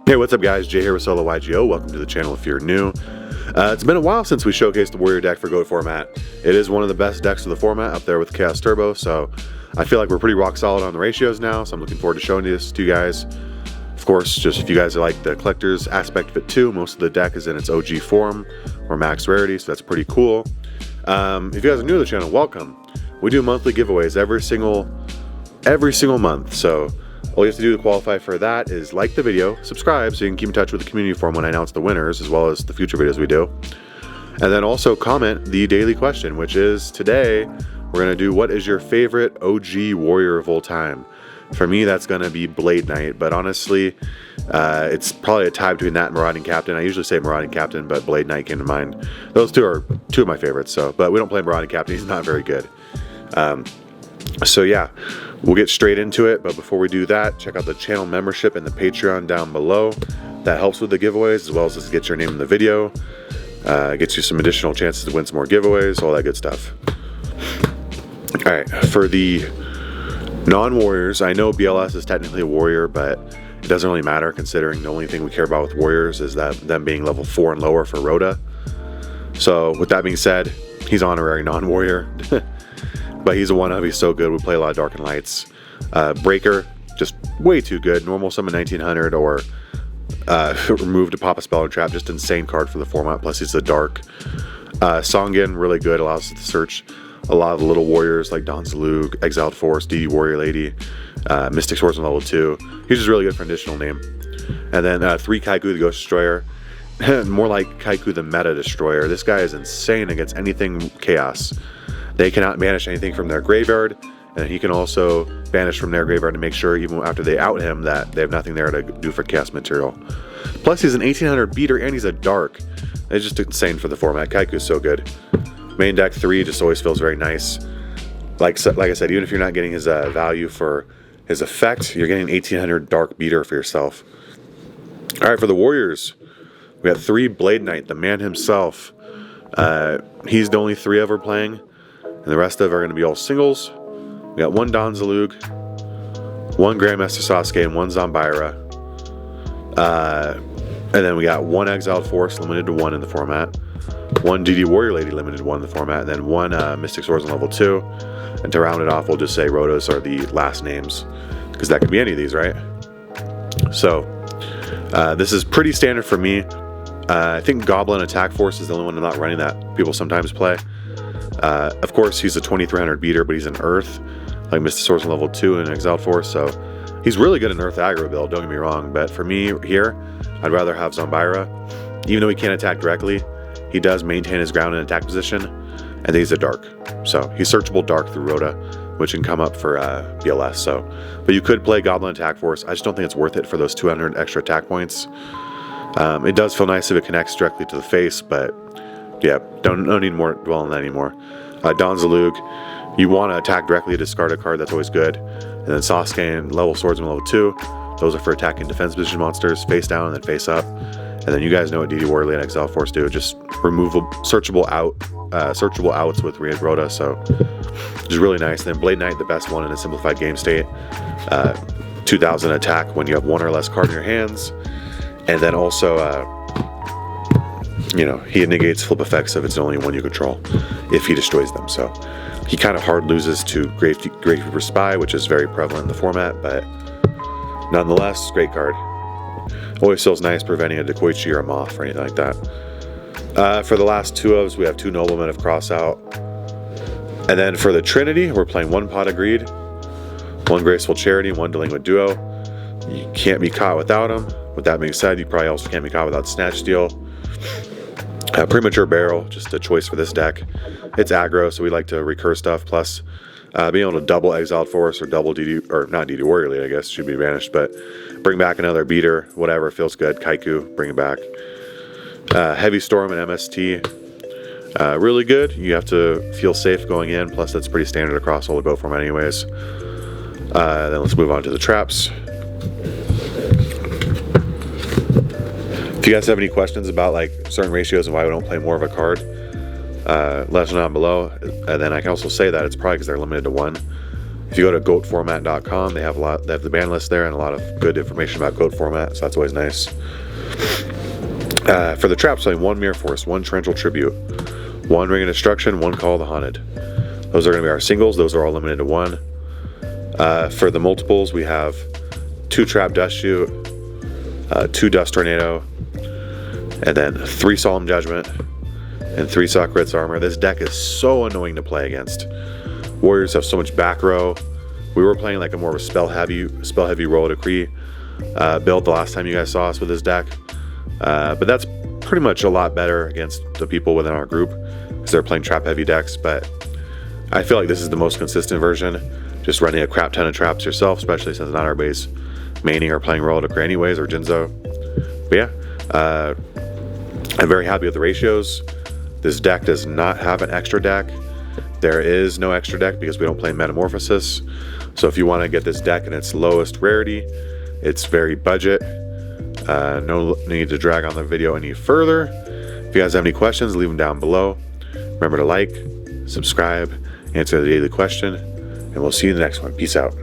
Hey, what's up guys? Jay here with Solo YGO. Welcome to the channel if you're new. It's been a while since we showcased the Warrior deck for GOAT format. It is one of the best decks of the format up there with Chaos Turbo, so I feel like we're pretty rock solid on the ratios now, so I'm looking forward to showing this to you guys. Of course, just if you guys like the collector's aspect of it too, most of the deck is in its OG form or max rarity, so that's pretty cool. If you guys are new to the channel, welcome. We do monthly giveaways every single month, so all you have to do to qualify for that is like the video, subscribe so you can keep in touch with the community forum when I announce the winners, as well as the future videos we do. And then also comment the daily question, which is today we're going to do what is your favorite OG warrior of all time. For me, that's going to be Blade Knight, but honestly, it's probably a tie between that and Marauding Captain. I usually say Marauding Captain, but Blade Knight came to mind. Those two are two of my favorites, but we don't play Marauding Captain. He's not very good. So yeah, we'll get straight into it, but before we do that, check out the channel membership and the Patreon down below. That helps with the giveaways, as well as just get your name in the video, gets you some additional chances to win some more giveaways, all that good stuff. Alright, for the non-warriors, I know BLS is technically a warrior, but it doesn't really matter considering the only thing we care about with warriors is that them being level 4 and lower for Rhoda. So with that being said, he's honorary non-warrior. But he's a one-of, he's so good. We play a lot of Dark and Lights. Breaker, just way too good. Normal summon 1900 or remove to pop a spell and trap. Just insane card for the format. Plus he's a dark. Songen, really good. Allows us to search a lot of little warriors like Don Zalug, Exiled Force, DD Warrior Lady, Mystic Swordsman level 2. He's just really good for an additional name. And then 3 Kaiku the Ghost Destroyer. More like Kaiku the Meta Destroyer. This guy is insane against anything Chaos. They cannot banish anything from their graveyard, and he can also banish from their graveyard to make sure, even after they out him, that they have nothing there to do for chaos material. Plus, he's an 1800 beater, and he's a dark. It's just insane for the format. Kaiku is so good. Main deck 3 just always feels very nice. Like I said, even if you're not getting his value for his effect, you're getting an 1800 dark beater for yourself. All right, for the Warriors, we have 3 Blade Knight, the man himself. He's the only 3 ever playing. And the rest of are going to be all singles. We got 1 Don Zalug, 1 Grandmaster Sasuke, and 1 Zanbaira. And then we got 1 Exiled Force, limited to 1 in the format. 1 DD Warrior Lady, limited to 1 in the format. And then 1 Mystic Swordsman level 2. And to round it off, we'll just say Rhodas are the last names. Because that could be any of these, right? So, this is pretty standard for me. I think Goblin Attack Force is the only one I'm not running that people sometimes play. Of course, he's a 2300 beater, but he's an Earth, like Mystic Swordsman level 2 and Exiled Force, so he's really good in Earth aggro build, don't get me wrong, but for me here, I'd rather have Zanbaira. Even though he can't attack directly, he does maintain his ground and attack position, and he's a dark. So he's searchable dark through Rhoda, which can come up for BLS, so. But you could play Goblin Attack Force. I just don't think it's worth it for those 200 extra attack points. It does feel nice if it connects directly to the face, but yeah, don't need more dwell on that anymore. Don Zalug, you want to attack directly, discard a card, that's always good. And then Sasuke and level Swordsman level 2, those are for attacking defense position monsters, face down and then face up. And then you guys know what DD Warrior and Exiled Force do, just searchable outs with Rhea Rhoda, so which is really nice. Then Blade Knight, the best one in a simplified game state. 2000 attack when you have 1 or less card in your hands. And then also, you know, he negates flip effects if it's the only one you control, if he destroys them. So he kind of hard loses to Gravekeeper Spy, which is very prevalent in the format, but nonetheless, great card. Always feels nice preventing a Dekoichi or a Moth or anything like that. For the last 2 ofs, we have 2 Noblemen of Crossout. And then for the Trinity, we're playing 1 Pot of Greed, 1 Graceful Charity, 1 Delinquent Duo. You can't be caught without them. With that being said, you probably also can't be caught without Snatch Steal. Premature Barrel, just a choice for this deck. It's aggro, so we like to recur stuff. Plus, being able to double Exiled Force or double DD, or not DD Warrior Lady, I guess, should be banished, but bring back another beater, whatever, feels good. Kaiku, bring it back. Heavy Storm and MST, really good. You have to feel safe going in, plus that's pretty standard across all the GOAT format anyways. Then let's move on to the traps. If you guys have any questions about like certain ratios and why we don't play more of a card, let us know down below. And then I can also say that it's probably because they're limited to 1. If you go to goatformat.com, they have the ban list there and a lot of good information about goat format, so that's always nice. For the traps, playing 1 Mirror Force, 1 Torrential Tribute, 1 Ring of Destruction, 1 Call of the Haunted. Those are going to be our singles. Those are all limited to 1. For the multiples, we have 2 Trap Dust Shoot, 2 Dust Tornado, and then 3 Solemn Judgment, and 3 Socrates Armor. This deck is so annoying to play against. Warriors have so much back row. We were playing like a more of a spell heavy Royal Decree build the last time you guys saw us with this deck. But that's pretty much a lot better against the people within our group because they're playing trap heavy decks. But I feel like this is the most consistent version. Just running a crap ton of traps yourself, especially since not everybody's maining or playing Royal Decree anyways, or Jinzo. But yeah, I'm very happy with the ratios. This deck does not have an extra deck. There is no extra deck because we don't play Metamorphosis. So if you want to get this deck in its lowest rarity, it's very budget. No need to drag on the video any further. If you guys have any questions, leave them down below. Remember to like, subscribe, answer the daily question, and we'll see you in the next one. Peace out.